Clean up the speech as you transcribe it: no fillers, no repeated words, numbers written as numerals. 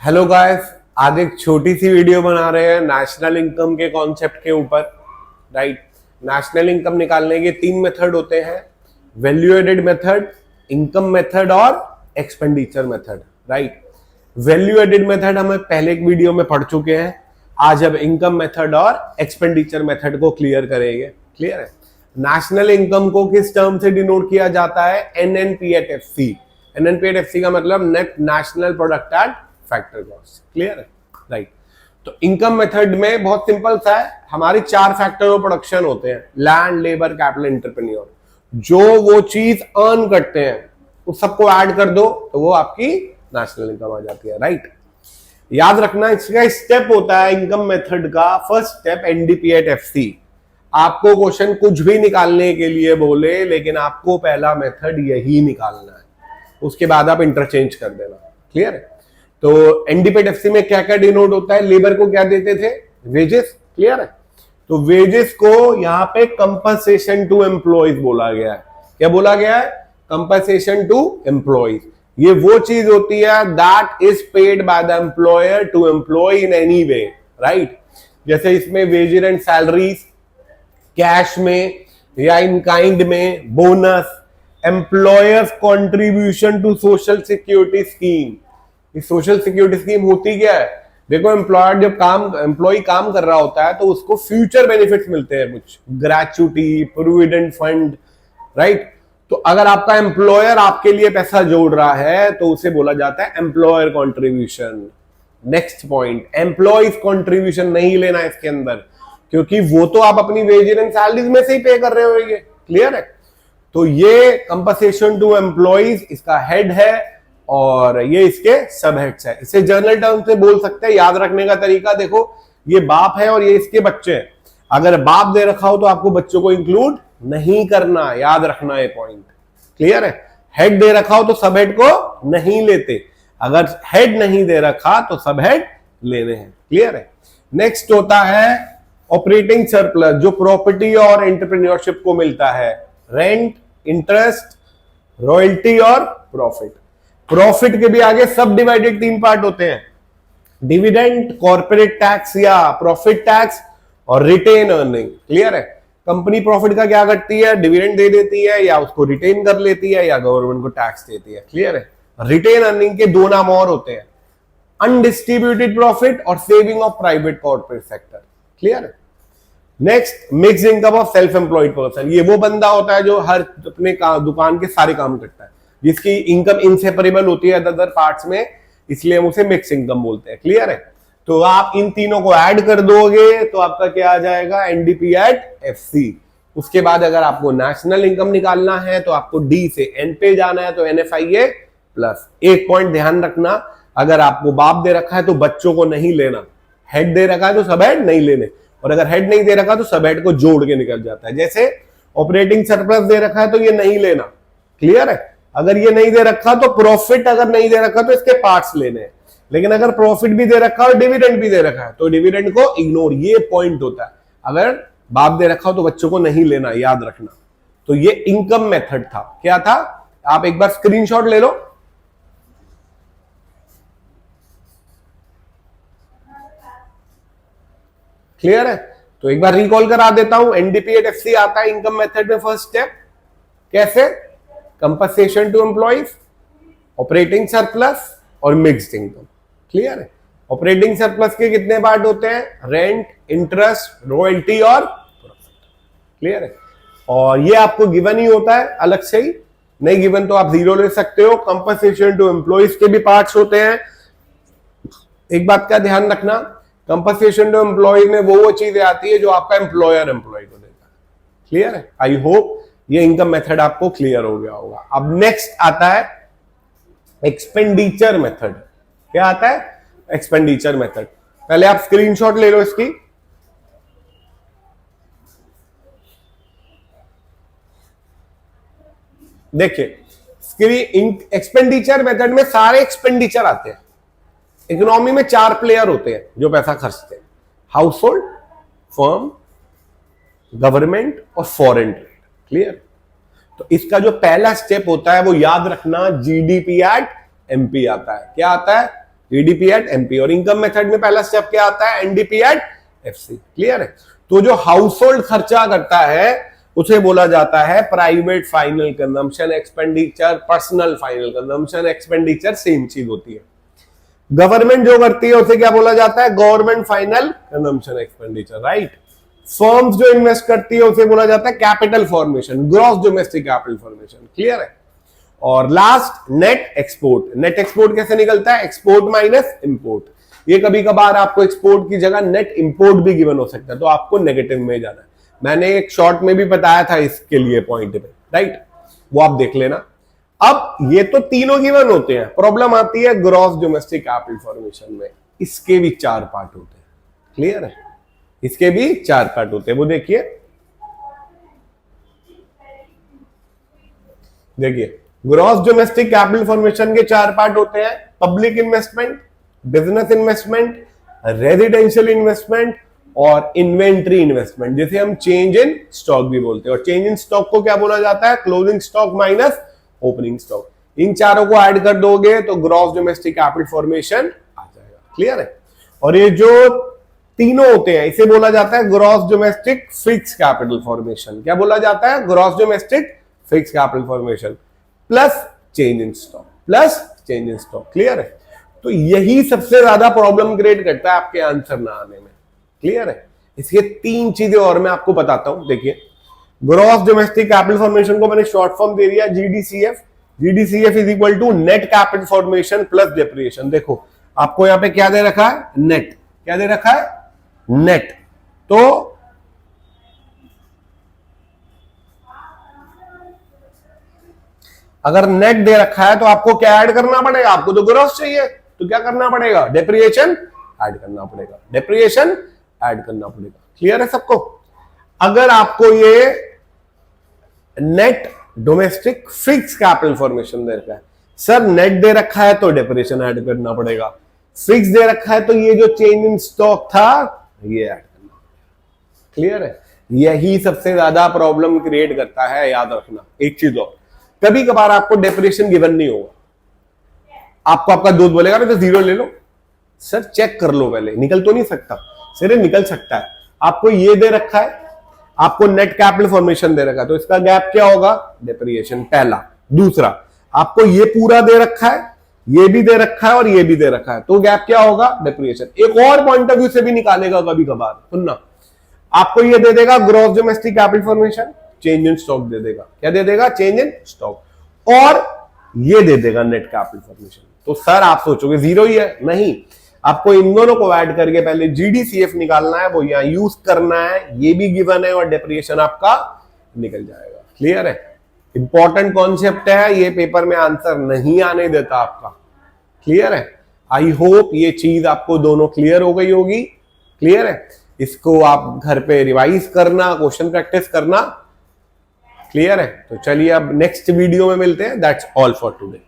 Hello guys, आज एक छोटी सी वीडियो बना रहे हैं नेशनल इनकम के कॉन्सेप्ट के ऊपर। राइट, नेशनल इनकम निकालने के 3 मेथड होते हैं, value added method, income method और expenditure method. Right, value added method हम पहले एक वीडियो में पढ़ चुके हैं। आज अब इनकम मेथड और एक्सपेंडिचर मेथड को क्लियर करेंगे। क्लियर है? नेशनल इनकम को किस टर्म से डिनोट किया जाता है? NNP@FC। NNP@FC का मतलब net national product at factor cost. Clear है? राइट, तो इनकम मेथड में बहुत सिंपल सा है, हमारी 4 फैक्टर ऑफ प्रोडक्शन होते हैं, लैंड, लेबर, कैपिटल, एंटरप्रेन्योर। जो वो चीज अर्न करते हैं उस सबको ऐड कर दो तो वो आपकी नेशनल इनकम आ जाती है। राइट, याद रखना इसका स्टेप होता है इनकम मेथड का। First step NDP@FC। आपको क्वेश्चन कुछ भी निकालने के लिए बोले लेकिन आपको पहला मेथड यही निकालना है, उसके बाद आप इंटरचेंज कर देना। क्लियर है? तो NDP@FC में क्या क्या डिनोट होता है? लेबर को क्या देते थे? वेजेस। क्लियर है? तो वेजेस को यहां पे कंपनसेशन टू एम्प्लॉयज बोला गया है। क्या बोला गया है? Compensation to employees. ये वो चीज होती है that is paid by the employer to employee in any way. Right, जैसे इसमें वेजेस एंड सैलरीज कैश में या इन काइंड में, bonus, employers contribution to social security scheme. Social security scheme होती क्या है? देखो, एम्प्लॉयर जब एम्प्लॉय काम कर रहा होता है तो उसको फ्यूचर बेनिफिट्स मिलते हैं, कुछ ग्रेचुटी, प्रोविडेंट फंड। राइट, तो अगर आपका एम्प्लॉयर आपके लिए पैसा जोड़ रहा है तो उसे बोला जाता है employer contribution. Next point, employees contribution नहीं लेना है इसके अंदर, क्योंकि वो तो आप अपनी वेजेस एंड सैलरीज में से ही पे कर रहे होंगे। क्लियर है? तो ये कंपनसेशन टू एम्प्लॉयज इसका हेड है और ये इसके सब हेड्स है। इसे जनरल टर्म से बोल सकते हैं। याद रखने का तरीका देखो, ये बाप है और ये इसके बच्चे हैं। अगर बाप दे रखा हो तो आपको बच्चों को इंक्लूड नहीं करना, याद रखना ये पॉइंट। क्लियर है? हेड दे रखा हो तो सब हेड को नहीं लेते, अगर हेड नहीं दे रखा तो सब हेड लेने हैं। क्लियर है? नेक्स्ट होता है ऑपरेटिंग सरप्लस, जो प्रॉपर्टी और एंटरप्रेन्योरशिप को मिलता है। रेंट, इंटरेस्ट, रॉयल्टी और प्रॉफिट। प्रॉफिट के भी आगे सब डिवाइडेड 3 पार्ट होते हैं, डिविडेंड, कॉर्पोरेट टैक्स या प्रॉफिट टैक्स और रिटेन अर्निंग। क्लियर है? कंपनी प्रॉफिट का क्या करती है? डिविडेंड दे देती है या उसको रिटेन कर लेती है या गवर्नमेंट को टैक्स देती है। क्लियर है? रिटेन अर्निंग के 2 नाम और होते हैं, अनडिस्ट्रीब्यूटेड प्रॉफिट और saving of private corporate sector. Clear है? Next, mix income of self employed person. ये वो बंदा होता है जो हर अपने दुकान के सारे काम करता है, जिसकी इनकम इनसेपरेबल होती है अदर पार्ट्स में, इसलिए हम उसे मिक्स इनकम बोलते हैं। क्लियर है? तो आप इन तीनों को ऐड कर दोगे तो आपका क्या आ जाएगा? NDP@FC। उसके बाद अगर आपको नेशनल इनकम निकालना है तो आपको D से N पे जाना है, तो NFIA+। एक पॉइंट ध्यान रखना, अगर आपको बाप दे रखा है तो बच्चों को नहीं लेना, हेड दे रखा है तो सब हेड नहीं लेने, और अगर हेड नहीं दे रखा तो सब हेड को जोड़ के निकल जाता है। जैसे ऑपरेटिंग सरप्लस दे रखा है तो ये नहीं लेना। क्लियर है? अगर ये नहीं दे रखा तो प्रॉफिट, अगर नहीं दे रखा तो इसके पार्ट्स लेने हैं, लेकिन अगर प्रॉफिट भी दे रखा और डिविडेंड भी दे रखा है तो डिविडेंड को इग्नोर। ये पॉइंट होता है, अगर बाप दे रखा हो तो बच्चों को नहीं लेना, याद रखना। तो ये इनकम मेथड था। क्या था? आप एक बार स्क्रीनशॉट ले लो। क्लियर है? तो एक बार रिकॉल करा देता हूं। NDP@FC आता है इनकम मेथड में फर्स्ट स्टेप। कैसे? Compensation to employees, operating surplus और मिक्स्ड इनकम। क्लियर है? ऑपरेटिंग सरप्लस के कितने पार्ट होते हैं? रेंट, इंटरेस्ट, रॉयल्टी और प्रॉफिट। क्लियर है? और ये आपको गिवन ही होता है अलग से ही, नहीं गिवन तो आप 0 ले सकते हो। कंपनसेशन टू एम्प्लॉयज के भी पार्ट्स होते हैं। एक बात का ध्यान रखना, कंपनसेशन टू एम्प्लॉयज में वो चीजें आती है जो आपका एम्प्लॉयर एम्प्लॉय को देता है। क्लियर है? आई होप ये इनकम मेथड आपको क्लियर हो गया होगा। अब नेक्स्ट आता है एक्सपेंडिचर मेथड। क्या आता है? Expenditure method. पहले आप स्क्रीनशॉट ले लो इसकी। देखिए, एक्सपेंडिचर मेथड में सारे एक्सपेंडिचर आते हैं। इकोनॉमी में 4 प्लेयर होते हैं जो पैसा खर्चते हैं, हाउस होल्ड, फर्म, गवर्नमेंट और फॉरेन ट्रेड। क्लियर? तो इसका जो पहला स्टेप होता है वो याद रखना, GDP@MP आता है। क्या आता है? जीडीपी एट एमपी, और इनकम मेथड में पहला स्टेप क्या आता है, एनडीपी एट एफसी। क्लियर है? तो जो हाउस होल्ड खर्चा करता है उसे बोला जाता है private final consumption expenditure, personal final consumption expenditure same चीज होती है। गवर्नमेंट जो करती है उसे क्या बोला जाता है, government final consumption expenditure, right. Firms जो इन्वेस्ट करती है उसे बोला जाता है capital formation, gross domestic capital formation. Clear है? और last net export. Net export कैसे निकलता है, एक्सपोर्ट माइनस इंपोर्ट। ये कभी कभार आपको एक्सपोर्ट की जगह नेट इंपोर्ट भी गिवन हो सकता है, तो आपको नेगेटिव में जाना है। मैंने एक शॉर्ट में भी बताया था इसके लिए पॉइंट में, राइट, वो आप देख लेना। अब ये तो तीनों गिवन होते हैं, प्रॉब्लम आती है ग्रॉस डोमेस्टिक कैपिटल फॉर्मेशन में। इसके भी 4 पार्ट होते हैं। क्लियर है? इसके भी 4 पार्ट होते हैं, वो देखिए ग्रॉस डोमेस्टिक कैपिटल फॉर्मेशन के 4 पार्ट होते हैं, public investment, business investment, residential investment और इन्वेंट्री इन्वेस्टमेंट, जिसे हम चेंज इन स्टॉक भी बोलते हैं। और चेंज इन स्टॉक को क्या बोला जाता है, closing stock minus opening stock. इन चारों को ऐड कर दोगे तो ग्रॉस डोमेस्टिक कैपिटल फॉर्मेशन आ जाएगा। क्लियर है? और ये जो तीनों होते हैं इसे बोला जाता है gross domestic fix capital formation. क्या बोला जाता है, gross domestic fix capital formation plus change in stock, plus change in stock. Clear है? तो यही सबसे ज्यादा प्रॉब्लम क्रिएट करता है आपके आंसर ना आने में। क्लियर है? इसके 3 चीजें और मैं आपको बताता हूं। देखिए, ग्रॉस डोमेस्टिक कैपिटल फॉर्मेशन को मैंने शॉर्ट फॉर्म दे दिया GDCF. GDCF is equal to net capital formation plus depreciation. देखो आपको यहां पे क्या दे रखा है, नेट। क्या दे रखा है, नेट। तो अगर नेट दे रखा है तो आपको क्या ऐड करना पड़ेगा, आपको तो ग्रॉस चाहिए, तो क्या करना पड़ेगा, डेप्रिसिएशन ऐड करना पड़ेगा, डेप्रिसिएशन ऐड करना पड़ेगा। क्लियर है सबको? अगर आपको ये net domestic fix capital formation दे रखा है, सर नेट दे रखा है तो डेप्रिसिएशन ऐड करना पड़ेगा, फिक्स दे रखा है तो ये जो चेंज इन स्टॉक था ये ऐड करना। क्लियर है? यही सबसे ज्यादा प्रॉब्लम क्रिएट करता है, याद रखना। एक चीज और, कभी कभार आपको डेप्रिसिएशन गिवन नहीं होगा, आपको आपका दोस्त बोलेगा तो 0 ले लो। सर चेक कर लो पहले, निकल तो नहीं सकता, सर निकल सकता है। आपको ये दे रखा है, आपको नेट कैपिटल फॉर्मेशन दे रखा है, तो इसका गैप क्या होगा, डेप्रिसिएशन, पहला। दूसरा, आपको ये पूरा दे रखा है, ये भी दे रखा है और ये भी दे रखा है, तो गैप क्या होगा, डेप्रिसिएशन। एक और पॉइंट ऑफ व्यू से भी निकालेगा कभी कभार, सुनना, आपको ये दे देगा gross domestic capital formation, change in stock दे देगा। क्या दे देगा, चेंज इन स्टॉक, और ये दे देगा नेट कैपिटल फॉर्मेशन। तो सर आप सोचोगे 0 ही है, नहीं, आपको इन दोनों को ऐड करके पहले जीडीसीएफ निकालना है, वो यहां यूज करना है, ये भी गिवन है, और डेप्रिसिएशन आपका निकल जाएगा। क्लियर है? इंपॉर्टेंट कॉन्सेप्ट है, ये पेपर में आंसर नहीं आने देता आपका। क्लियर है? आई होप ये चीज आपको दोनों क्लियर हो गई होगी। क्लियर है? इसको आप घर पे रिवाइज करना, क्वेश्चन प्रैक्टिस करना। क्लियर है? तो चलिए अब नेक्स्ट वीडियो में मिलते हैं। That's all for today.